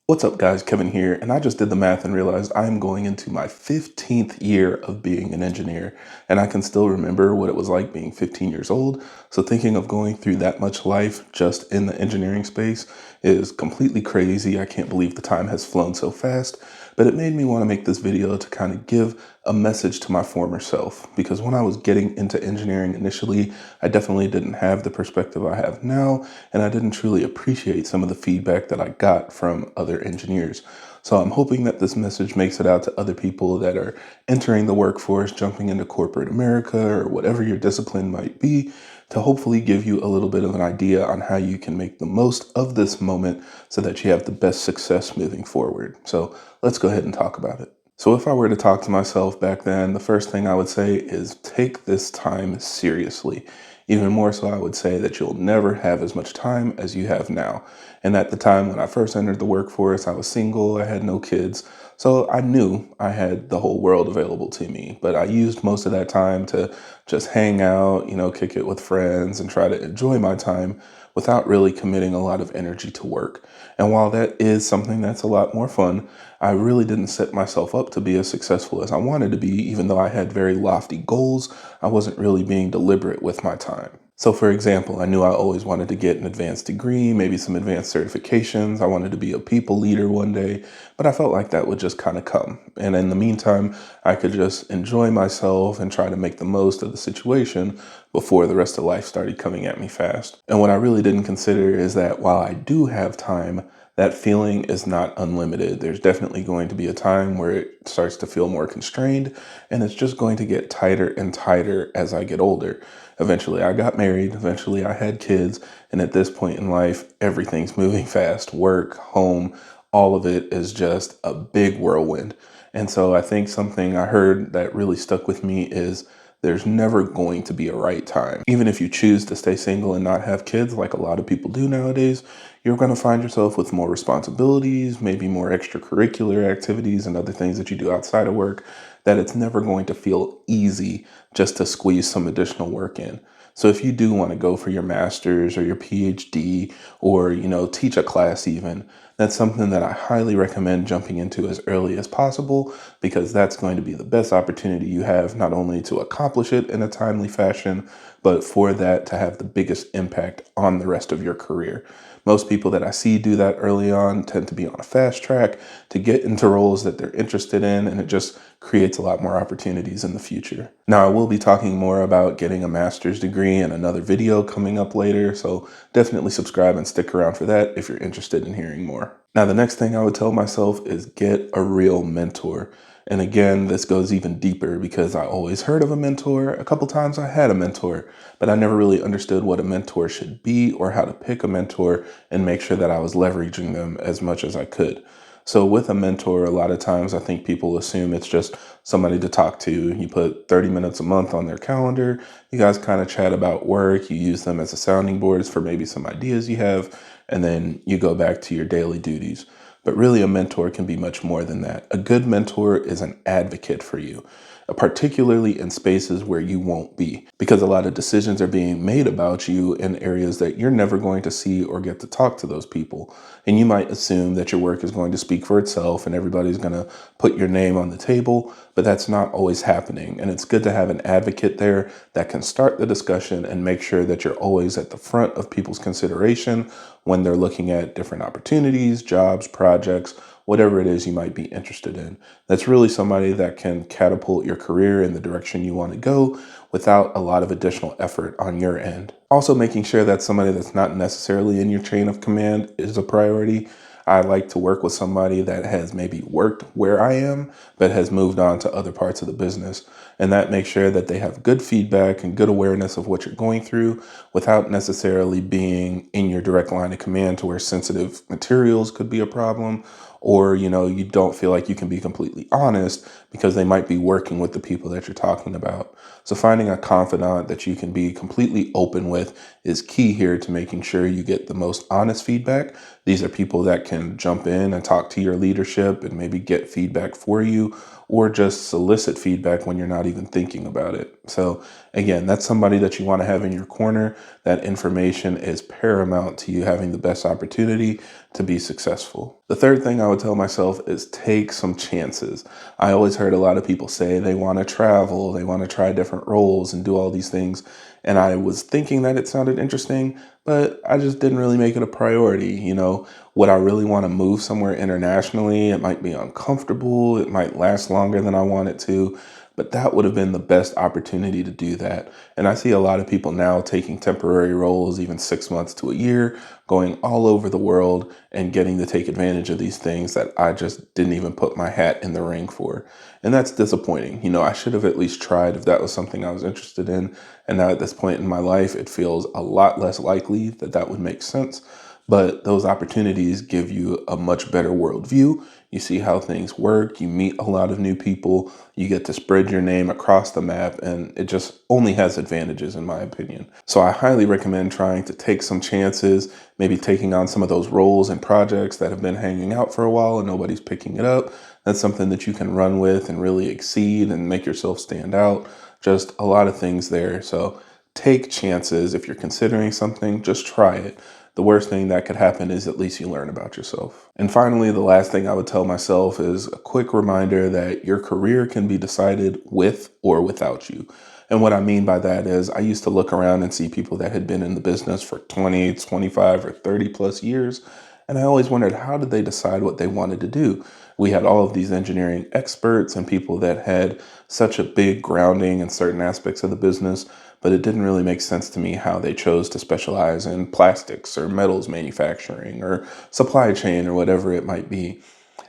What's up, guys? Kevin here, and I just did the math and realized I'm going into my 15th year of being an engineer, and I can still remember what it was like being 15 years old. So thinking of going through that much life just in the engineering space is completely crazy. I can't believe the time has flown so fast, but it made me want to make this video to kind of give a message to my former self, because when I was getting into engineering initially, I definitely didn't have the perspective I have now, and I didn't truly appreciate some of the feedback that I got from other engineers. So I'm hoping that this message makes it out to other people that are entering the workforce, jumping into corporate America, or whatever your discipline might be, to hopefully give you a little bit of an idea on how you can make the most of this moment so that you have the best success moving forward. So let's go ahead and talk about it. So if I were to talk to myself back then, the first thing I would say is take this time seriously. Even more so, I would say that you'll never have as much time as you have now. And at the time when I first entered the workforce, I was single, I had no kids. So I knew I had the whole world available to me, but I used most of that time to just hang out, kick it with friends and try to enjoy my time without really committing a lot of energy to work. And while that is something that's a lot more fun, I really didn't set myself up to be as successful as I wanted to be. Even though I had very lofty goals, I wasn't really being deliberate with my time. So for example, I knew I always wanted to get an advanced degree, maybe some advanced certifications. I wanted to be a people leader one day, but I felt like that would just kind of come. And in the meantime, I could just enjoy myself and try to make the most of the situation before the rest of life started coming at me fast. And what I really didn't consider is that while I do have time, that feeling is not unlimited. There's definitely going to be a time where it starts to feel more constrained, and it's just going to get tighter and tighter as I get older. Eventually, I got married. Eventually, I had kids. And at this point in life, everything's moving fast. Work, home, all of it is just a big whirlwind. And so I think something I heard that really stuck with me is there's never going to be a right time. Even if you choose to stay single and not have kids, like a lot of people do nowadays, you're going to find yourself with more responsibilities, maybe more extracurricular activities and other things that you do outside of work, that it's never going to feel easy just to squeeze some additional work in. So if you do want to go for your master's or your PhD or, teach a class even, that's something that I highly recommend jumping into as early as possible, because that's going to be the best opportunity you have, not only to accomplish it in a timely fashion, but for that to have the biggest impact on the rest of your career. Most people that I see do that early on tend to be on a fast track to get into roles that they're interested in, and it just creates a lot more opportunities in the future. Now, I will be talking more about getting a master's degree in another video coming up later, so definitely subscribe and stick around for that if you're interested in hearing more. Now, the next thing I would tell myself is get a real mentor. And again, this goes even deeper because I always heard of a mentor. A couple times I had a mentor, but I never really understood what a mentor should be or how to pick a mentor and make sure that I was leveraging them as much as I could. So with a mentor, a lot of times I think people assume it's just somebody to talk to. You put 30 minutes a month on their calendar. You guys kind of chat about work. You use them as a sounding boards for maybe some ideas you have, and then you go back to your daily duties. But really, a mentor can be much more than that. A good mentor is an advocate for you, particularly in spaces where you won't be, because a lot of decisions are being made about you in areas that you're never going to see or get to talk to those people. And you might assume that your work is going to speak for itself and everybody's going to put your name on the table, but that's not always happening. And it's good to have an advocate there that can start the discussion and make sure that you're always at the front of people's consideration when they're looking at different opportunities, jobs, projects, whatever it is you might be interested in. That's really somebody that can catapult your career in the direction you want to go without a lot of additional effort on your end. Also, making sure that somebody that's not necessarily in your chain of command is a priority. I like to work with somebody that has maybe worked where I am, but has moved on to other parts of the business. And that makes sure that they have good feedback and good awareness of what you're going through without necessarily being in your direct line of command to where sensitive materials could be a problem, or you don't feel like you can be completely honest because they might be working with the people that you're talking about. So finding a confidant that you can be completely open with is key here to making sure you get the most honest feedback. These are people that can can jump in and talk to your leadership and maybe get feedback for you, or just solicit feedback when you're not even thinking about it. So again, that's somebody that you want to have in your corner. That information is paramount to you having the best opportunity to be successful. The third thing I would tell myself is take some chances. I always heard a lot of people say they want to travel, they want to try different roles and do all these things. And I was thinking that it sounded interesting, but I just didn't really make it a priority. Would I really want to move somewhere internationally? It might be uncomfortable. It might last longer than I want it to, but that would have been the best opportunity to do that. And I see a lot of people now taking temporary roles, even 6 months to a year, going all over the world and getting to take advantage of these things that I just didn't even put my hat in the ring for. And that's disappointing. I should have at least tried if that was something I was interested in. And now at this point in my life, it feels a lot less likely that that would make sense. But those opportunities give you a much better worldview. You see how things work. You meet a lot of new people. You get to spread your name across the map, and it just only has advantages, in my opinion. So I highly recommend trying to take some chances, maybe taking on some of those roles and projects that have been hanging out for a while and nobody's picking it up. That's something that you can run with and really exceed and make yourself stand out. Just a lot of things there. So take chances. If you're considering something, just try it. The worst thing that could happen is at least you learn about yourself. And finally, the last thing I would tell myself is a quick reminder that your career can be decided with or without you. And what I mean by that is I used to look around and see people that had been in the business for 20, 25, or 30 plus years. And I always wondered, how did they decide what they wanted to do? We had all of these engineering experts and people that had such a big grounding in certain aspects of the business, but it didn't really make sense to me how they chose to specialize in plastics or metals manufacturing or supply chain or whatever it might be.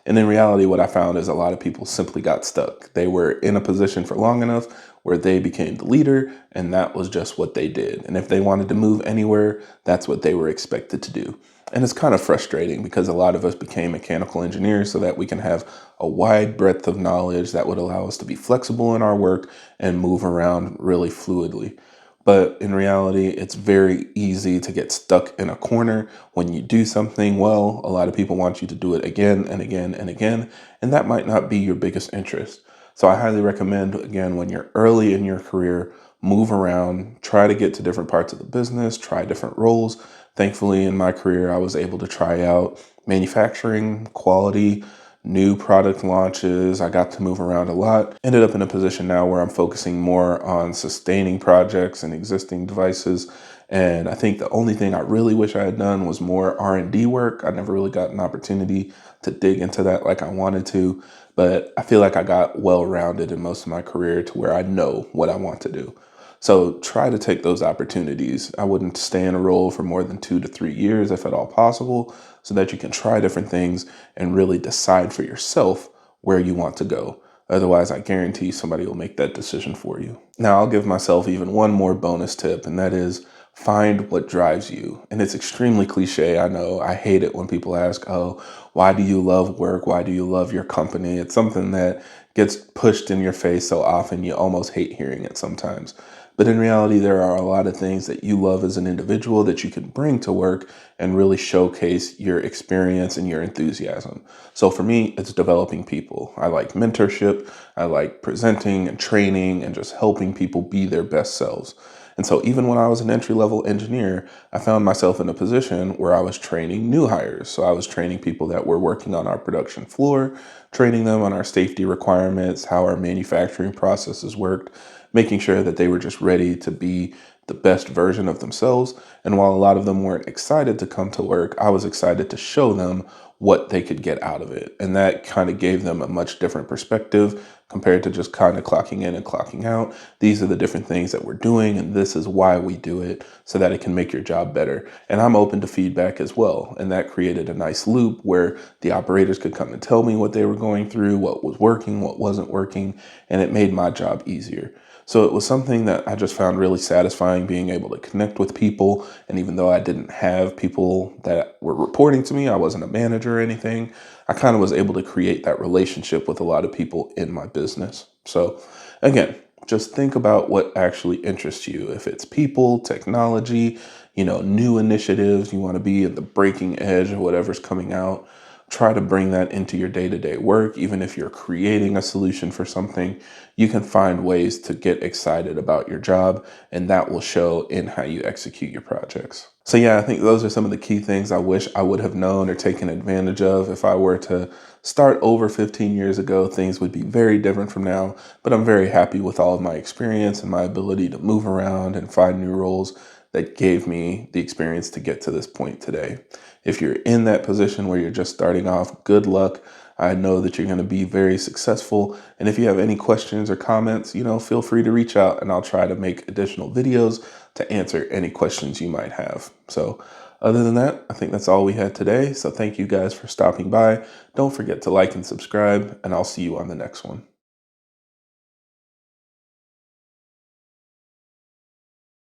And in reality, what I found is a lot of people simply got stuck. They were in a position for long enough where they became the leader, and that was just what they did. And if they wanted to move anywhere, that's what they were expected to do. And it's kind of frustrating because a lot of us became mechanical engineers so that we can have a wide breadth of knowledge that would allow us to be flexible in our work and move around really fluidly. But in reality, it's very easy to get stuck in a corner. When you do something well, a lot of people want you to do it again and again and again, and that might not be your biggest interest. So I highly recommend, again, when you're early in your career, move around, try to get to different parts of the business, try different roles. Thankfully, in my career, I was able to try out manufacturing, quality, new product launches. I got to move around a lot. Ended up in a position now where I'm focusing more on sustaining projects and existing devices. And I think the only thing I really wish I had done was more R&D work. I never really got an opportunity to dig into that like I wanted to, but I feel like I got well-rounded in most of my career to where I know what I want to do. So try to take those opportunities. I wouldn't stay in a role for more than 2 to 3 years if at all possible, so that you can try different things and really decide for yourself where you want to go. Otherwise, I guarantee somebody will make that decision for you. Now, I'll give myself even one more bonus tip, and that is find what drives you. And it's extremely cliche. I know I hate it when people ask, oh, why do you love work? Why do you love your company? It's something that gets pushed in your face so often you almost hate hearing it sometimes. But in reality, there are a lot of things that you love as an individual that you can bring to work and really showcase your experience and your enthusiasm. So for me, it's developing people. I like mentorship. I like presenting and training and just helping people be their best selves. And so even when I was an entry-level engineer, I found myself in a position where I was training new hires. So I was training people that were working on our production floor, training them on our safety requirements, how our manufacturing processes worked, making sure that they were just ready to be the best version of themselves. And while a lot of them weren't excited to come to work, I was excited to show them what they could get out of it. And that kind of gave them a much different perspective compared to just kind of clocking in and clocking out. These are the different things that we're doing, and this is why we do it so that it can make your job better. And I'm open to feedback as well. And that created a nice loop where the operators could come and tell me what they were going through, what was working, what wasn't working, and it made my job easier. So it was something that I just found really satisfying, being able to connect with people. And even though I didn't have people that were reporting to me, I wasn't a manager or anything, I kind of was able to create that relationship with a lot of people in my business. So again, just think about what actually interests you. If it's people, technology, new initiatives, you want to be at the breaking edge of whatever's coming out. try to bring that into your day-to-day work. Even if you're creating a solution for something, you can find ways to get excited about your job, and that will show in how you execute your projects. So yeah, I think those are some of the key things I wish I would have known or taken advantage of. If I were to start over 15 years ago, things would be very different from now, but I'm very happy with all of my experience and my ability to move around and find new roles that gave me the experience to get to this point today. If you're in that position where you're just starting off, good luck. I know that you're going to be very successful. And if you have any questions or comments, feel free to reach out and I'll try to make additional videos to answer any questions you might have. So other than that, I think that's all we had today. So thank you guys for stopping by. Don't forget to like and subscribe, and I'll see you on the next one.